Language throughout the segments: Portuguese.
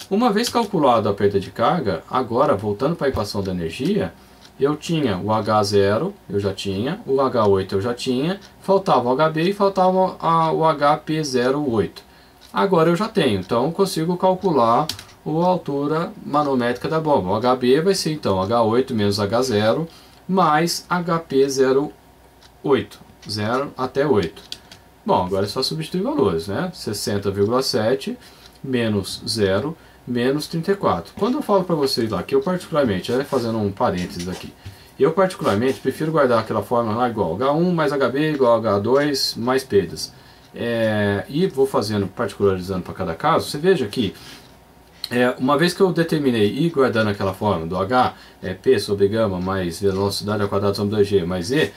Uma vez calculado a perda de carga, agora voltando para a equação da energia, eu tinha o H0, eu já tinha, o H8 eu já tinha, faltava o HB e faltava o HP08. Agora eu já tenho, então eu consigo calcular a altura manométrica da bomba. O HB vai ser então H8 menos H0 mais HP08, 0 até 8. Bom, agora é só substituir valores, né? 60,7 menos 0 menos 34. Quando eu falo para vocês lá, que eu particularmente, fazendo um parênteses aqui, eu particularmente prefiro guardar aquela fórmula lá igual H1 mais HB igual H2 mais perdas. E vou fazendo, particularizando para cada caso. Você veja que uma vez que eu determinei e guardando aquela fórmula do H, P sobre gama mais velocidade ao quadrado sobre 2G mais E,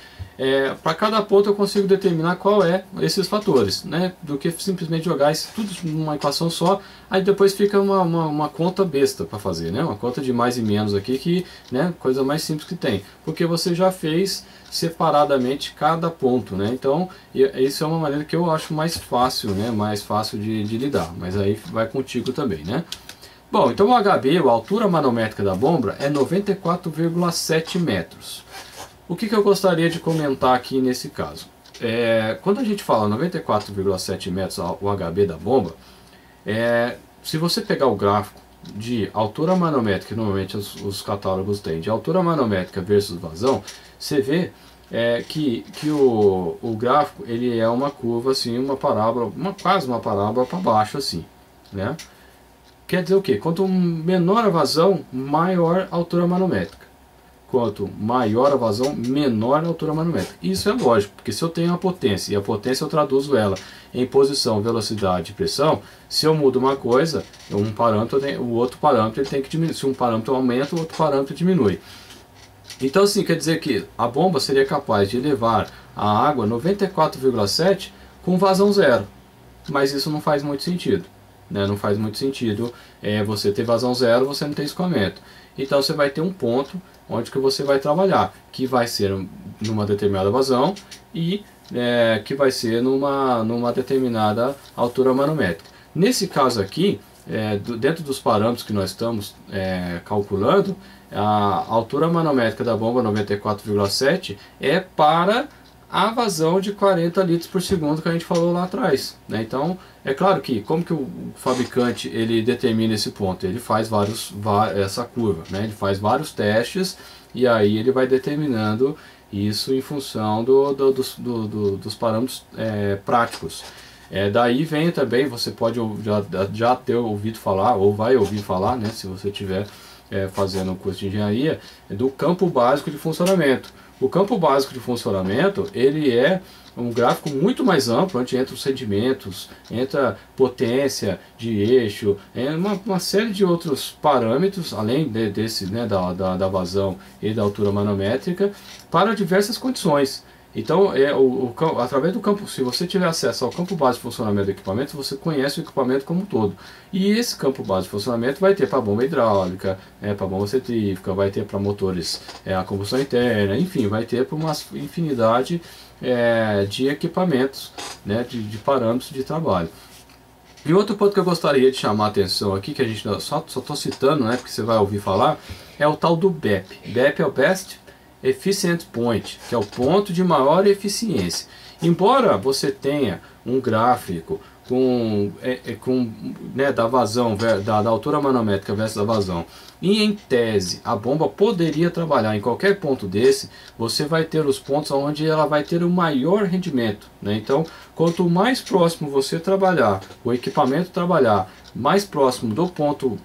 para cada ponto eu consigo determinar qual é esses fatores, né, do que simplesmente jogar isso tudo numa equação só, aí depois fica uma conta besta para fazer, né, uma conta de mais e menos aqui, que, né, coisa mais simples que tem, porque você já fez separadamente cada ponto, né, então isso é uma maneira que eu acho mais fácil, né, mais fácil de lidar, mas aí vai contigo também, né. Bom, então o HB, a altura manométrica da bomba, é 94,7 metros. O que eu gostaria de comentar aqui nesse caso? Quando a gente fala 94,7 metros o HB da bomba, se você pegar o gráfico de altura manométrica, que normalmente os catálogos têm, de altura manométrica versus vazão, você vê que o gráfico ele é uma curva, assim, uma parábola, quase uma parábola para baixo, assim, né? Quer dizer o quê? Quanto menor a vazão, maior a altura manométrica. Quanto maior a vazão, menor a altura manométrica. Isso é lógico, porque se eu tenho a potência, e a potência eu traduzo ela em posição, velocidade e pressão, se eu mudo uma coisa, um parâmetro, o outro parâmetro ele tem que diminuir. Se um parâmetro aumenta, o outro parâmetro diminui. Então assim, quer dizer que a bomba seria capaz de levar a água 94,7 com vazão zero. Mas isso não faz muito sentido. Né? Não faz muito sentido você ter vazão zero, você não tem escoamento. Então você vai ter um ponto onde que você vai trabalhar, que vai ser numa determinada vazão e que vai ser numa determinada altura manométrica. Nesse caso aqui, dentro dos parâmetros que nós estamos calculando, a altura manométrica da bomba 94,7 é para a vazão de 40 litros por segundo que a gente falou lá atrás, né? Então, é claro que, como que o fabricante ele determina esse ponto? Ele faz essa curva, né? Ele faz vários testes e aí ele vai determinando isso em função dos parâmetros práticos. Daí vem também, você pode já ter ouvido falar, ou vai ouvir falar, né? Se você estiver fazendo um curso de engenharia, do campo básico de funcionamento. O campo básico de funcionamento, ele é um gráfico muito mais amplo, onde entra os sedimentos, entra potência de eixo, uma série de outros parâmetros, além desse, né, da vazão e da altura manométrica, para diversas condições. Então, através do campo, se você tiver acesso ao campo básico de funcionamento do equipamento, você conhece o equipamento como um todo. E esse campo básico de funcionamento vai ter para bomba hidráulica, para bomba centrífuga, vai ter para motores a combustão interna, enfim, vai ter para uma infinidade de equipamentos, né, de parâmetros de trabalho. E outro ponto que eu gostaria de chamar a atenção aqui, que a gente só estou citando, né, porque você vai ouvir falar, é o tal do BEP. BEP é o Best Efficient Point, que é o ponto de maior eficiência. Embora você tenha um gráfico né, da vazão, da altura manométrica versus a vazão, e em tese a bomba poderia trabalhar em qualquer ponto desse, você vai ter os pontos onde ela vai ter o maior rendimento, né? Então, quanto mais próximo você trabalhar, o equipamento trabalhar mais próximo do ponto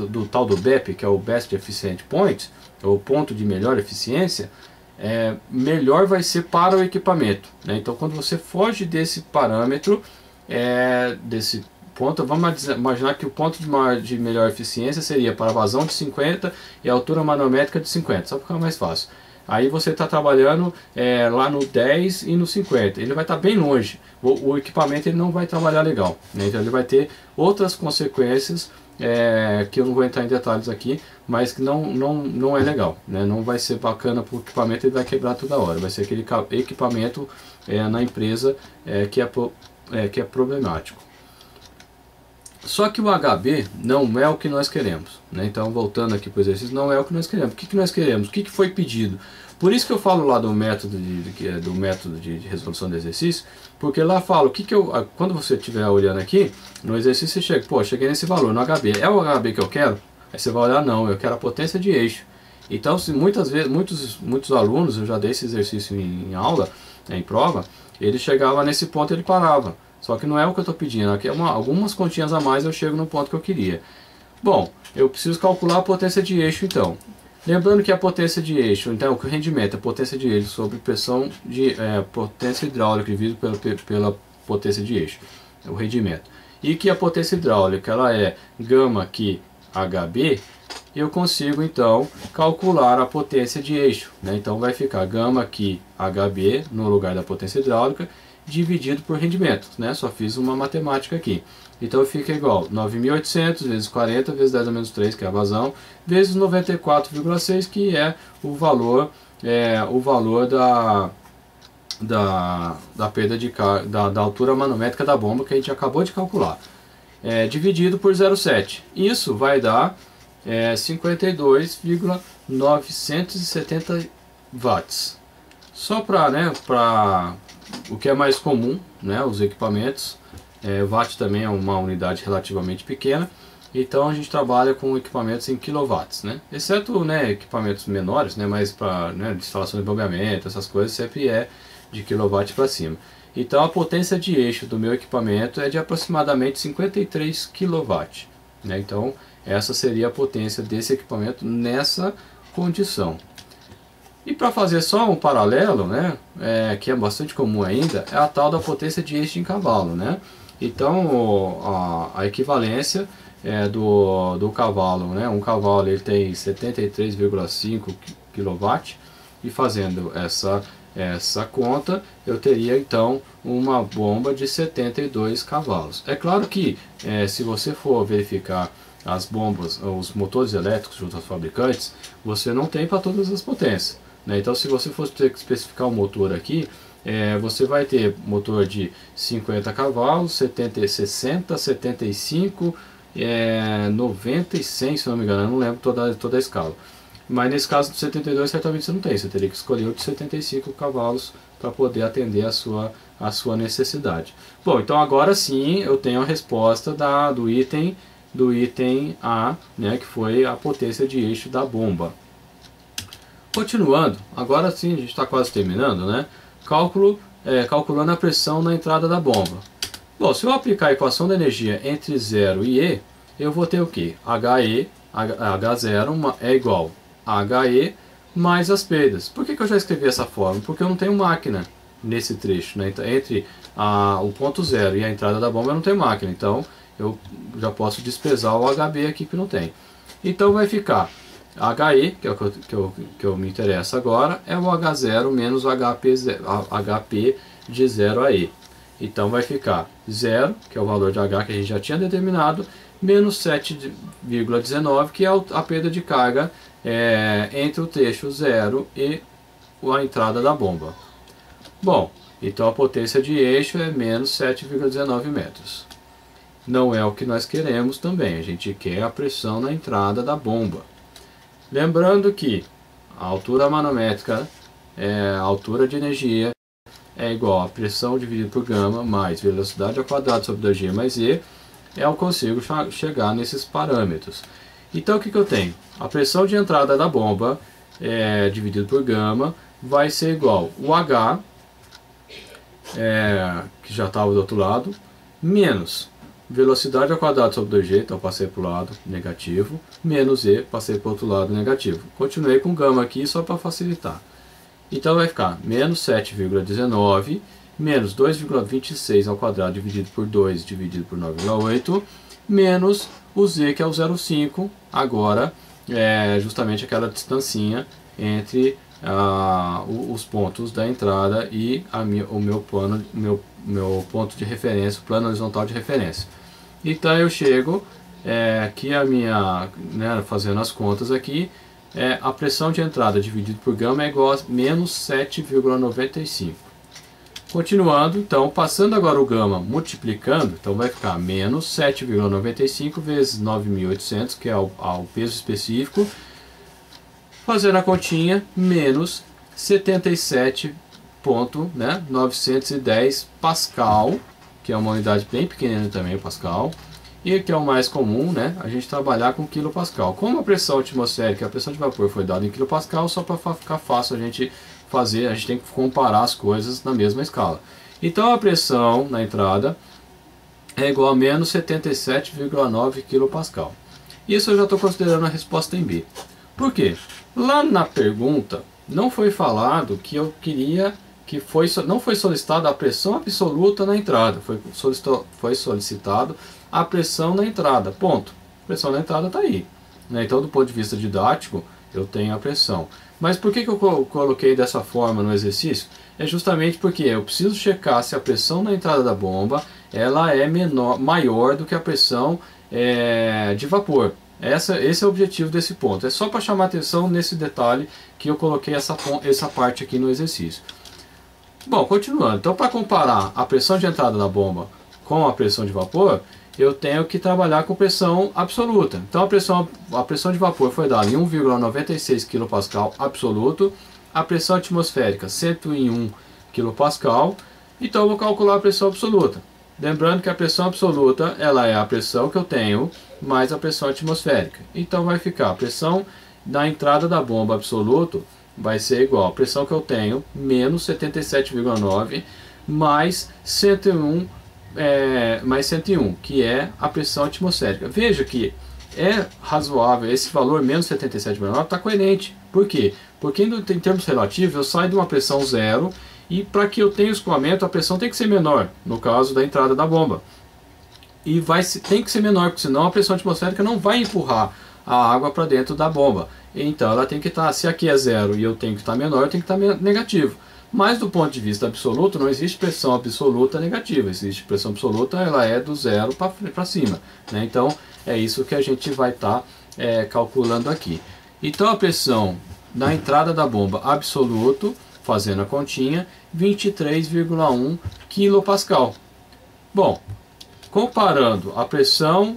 do tal do BEP, que é o Best Efficient Point, o ponto de melhor eficiência, melhor vai ser para o equipamento, né? Então, quando você foge desse parâmetro, desse ponto, vamos imaginar que o ponto de melhor eficiência seria para a vazão de 50 e a altura manométrica de 50, só para ficar mais fácil. Aí você está trabalhando lá no 10 e no 50, ele vai estar bem longe, o equipamento ele não vai trabalhar legal, né? Então ele vai ter outras consequências que eu não vou entrar em detalhes aqui, mas que não é legal, né? Não vai ser bacana para o equipamento, ele vai quebrar toda hora, vai ser aquele equipamento na empresa que é problemático. Só que o HB não é o que nós queremos, né? Então, voltando aqui para o exercício, não é o que nós queremos. O que, que nós queremos? O que, que foi pedido? Por isso que eu falo lá do método de resolução de exercício, porque lá falo, quando você estiver olhando aqui, no exercício você chega, pô, cheguei nesse valor, no HB, é o HB que eu quero? Aí você vai olhar, não, eu quero a potência de eixo. Então, se muitas vezes, muitos alunos, eu já dei esse exercício em aula, em prova, ele chegava nesse ponto e ele parava. Só que não é o que eu estou pedindo, aqui algumas continhas a mais eu chego no ponto que eu queria. Bom, eu preciso calcular a potência de eixo então. Lembrando que a potência de eixo, então o rendimento, a potência de eixo sobre pressão de potência hidráulica dividido pela potência de eixo, o rendimento. E que a potência hidráulica ela é gama aqui HB, eu consigo então calcular a potência de eixo, né? Então vai ficar gama aqui HB no lugar da potência hidráulica dividido por rendimento, né? Só fiz uma matemática aqui. Então fica igual 9.800 vezes 40 vezes 10 a menos 3, que é a vazão, vezes 94,6, que é o valor da perda de da altura manométrica da bomba que a gente acabou de calcular. Dividido por 0,7. Isso vai dar 52,970 watts. Só para, né, o que é mais comum, né, os equipamentos, watt também é uma unidade relativamente pequena, então a gente trabalha com equipamentos em quilowatts, né, exceto, né, equipamentos menores, né, mas para, né, instalação de bombeamento, essas coisas sempre é de quilowatt para cima. Então a potência de eixo do meu equipamento é de aproximadamente 53 kW, né, então essa seria a potência desse equipamento nessa condição. E para fazer só um paralelo, né, que é bastante comum ainda, é a tal da potência de eixo em cavalo, né? Então a equivalência do cavalo, né? Um cavalo ele tem 73,5 kW e fazendo essa conta eu teria então uma bomba de 72 cavalos. É claro que se você for verificar as bombas, os motores elétricos junto aos fabricantes, você não tem para todas as potências. Então, se você for ter que especificar o motor aqui, você vai ter motor de 50 cavalos, 60, 75, 90 e 100, se não me engano, eu não lembro toda a escala. Mas nesse caso do 72 certamente você não tem, você teria que escolher o de 75 cavalos para poder atender a sua necessidade. Bom, então agora sim eu tenho a resposta do item A, né, que foi a potência de eixo da bomba. Continuando, agora sim a gente está quase terminando, né? Calculando a pressão na entrada da bomba. Bom, se eu aplicar a equação da energia entre 0 e E, eu vou ter o que? H0 é igual a HE mais as perdas. Por que eu já escrevi essa forma? Porque eu não tenho máquina nesse trecho, né? Então, entre o ponto 0 e a entrada da bomba eu não tenho máquina, então eu já posso desprezar o HB aqui que não tem. Então vai ficar HE, que é o que eu me interessa agora, é o H0 menos o HP de 0 a E. Então vai ficar 0, que é o valor de H que a gente já tinha determinado, menos 7,19, que é a perda de carga entre o trecho 0 e a entrada da bomba. Bom, então a potência de eixo é menos 7,19 metros. Não é o que nós queremos também, a gente quer a pressão na entrada da bomba. Lembrando que a altura manométrica, a altura de energia, é igual a pressão dividido por gama mais velocidade ao quadrado sobre 2G mais E, eu consigo chegar nesses parâmetros. Então o que eu tenho? A pressão de entrada da bomba, dividido por gama, vai ser igual o H, que já estava do outro lado, menos velocidade ao quadrado sobre 2G, então passei para o lado negativo, menos E, passei para o outro lado negativo. Continuei com gama aqui só para facilitar. Então vai ficar menos 7,19, menos 2,26 ao quadrado dividido por 2 dividido por 9,8, menos o Z, que é o 0,5, agora justamente aquela distancinha entre os pontos da entrada e o meu ponto de referência, o plano horizontal de referência. Então eu chego aqui fazendo as contas aqui, a pressão de entrada dividido por gama é igual a menos 7,95. Continuando, então, passando agora o gama multiplicando, então vai ficar menos 7,95 vezes 9.800, que é o peso específico, fazendo a continha, menos 77,910 Pascal, que é uma unidade bem pequena também, Pascal, e que é o mais comum, né, a gente trabalhar com quilopascal. Como a pressão atmosférica e a pressão de vapor foi dada em quilopascal, só para ficar fácil a gente fazer, a gente tem que comparar as coisas na mesma escala. Então a pressão na entrada é igual a menos 77,9 kPa. Isso eu já estou considerando a resposta em B. Por quê? Lá na pergunta não foi falado que eu queria que não foi solicitada a pressão absoluta na entrada, foi solicitado a pressão na entrada, ponto. A pressão na entrada está aí, né? Então do ponto de vista didático eu tenho a pressão. Mas por que eu coloquei dessa forma no exercício? É justamente porque eu preciso checar se a pressão na entrada da bomba ela é maior do que a pressão de vapor. Esse é o objetivo desse ponto. É só para chamar atenção nesse detalhe que eu coloquei essa parte aqui no exercício. Bom, continuando. Então, para comparar a pressão de entrada da bomba com a pressão de vapor, eu tenho que trabalhar com pressão absoluta. Então a pressão de vapor foi dada em 1,96 kPa absoluto, a pressão atmosférica 101 kPa, então eu vou calcular a pressão absoluta. Lembrando que a pressão absoluta ela é a pressão que eu tenho mais a pressão atmosférica. Então vai ficar a pressão da entrada da bomba absoluto vai ser igual a pressão que eu tenho menos 77,9 mais 101 mais 101, que é a pressão atmosférica. Veja que é razoável, esse valor menos 77,9 está coerente. Por quê? Porque em termos relativos eu saio de uma pressão zero e para que eu tenha escoamento a pressão tem que ser menor, no caso da entrada da bomba. E tem que ser menor, porque senão a pressão atmosférica não vai empurrar a água para dentro da bomba. Então ela tem que estar, se aqui é zero e eu tenho que estar menor, eu tenho que estar negativo. Mas do ponto de vista absoluto, não existe pressão absoluta negativa. Existe pressão absoluta, ela é do zero para cima, né? Então é isso que a gente vai estar calculando aqui. Então a pressão na entrada da bomba absoluto, fazendo a continha, 23,1 kPa. Bom, comparando a pressão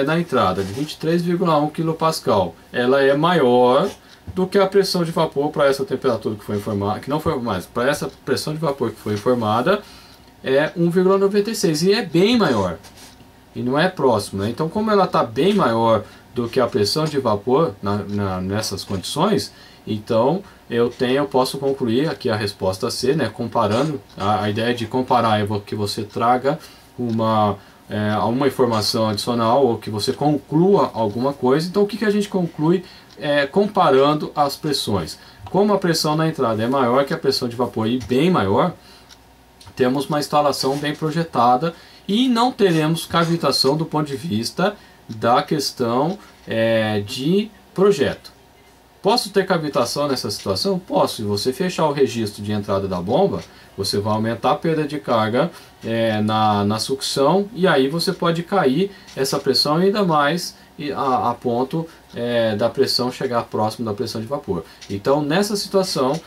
na entrada de 23,1 kPa, ela é maior do que a pressão de vapor para essa temperatura que foi informada, que não foi mais, para essa pressão de vapor que foi informada é 1,96 e é bem maior e não é próximo, né? Então como ela está bem maior do que a pressão de vapor nessas condições, então eu posso concluir aqui a resposta C, né? Comparando, a ideia de comparar é que você traga uma informação adicional ou que você conclua alguma coisa. Então o que a gente conclui comparando as pressões? Como a pressão na entrada é maior que a pressão de vapor e bem maior, temos uma instalação bem projetada e não teremos cavitação do ponto de vista da questão de projeto. Posso ter cavitação nessa situação? Posso. Se você fechar o registro de entrada da bomba, você vai aumentar a perda de carga na sucção e aí você pode cair essa pressão ainda mais a ponto da pressão chegar próximo da pressão de vapor. Então nessa situação,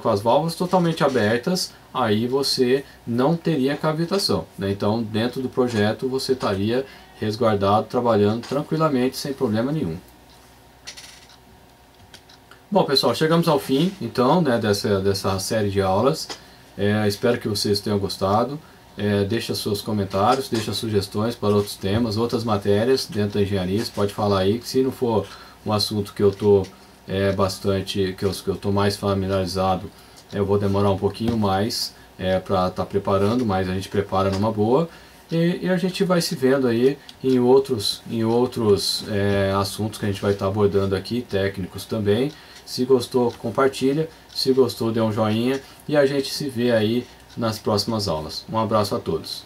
com as válvulas totalmente abertas, aí você não teria cavitação, né? Então dentro do projeto você estaria resguardado, trabalhando tranquilamente, sem problema nenhum. Bom pessoal, chegamos ao fim então, né, dessa série de aulas. Espero que vocês tenham gostado. Deixa seus comentários, deixa sugestões para outros temas, outras matérias dentro da engenharia. Você pode falar aí, que se não for um assunto que eu estou que eu estou mais familiarizado, eu vou demorar um pouquinho mais para estar preparando, mas a gente prepara numa boa. E a gente vai se vendo aí em outros assuntos que a gente vai estar abordando aqui, técnicos também. Se gostou, compartilha. Se gostou, dê um joinha. E a gente se vê aí nas próximas aulas. Um abraço a todos.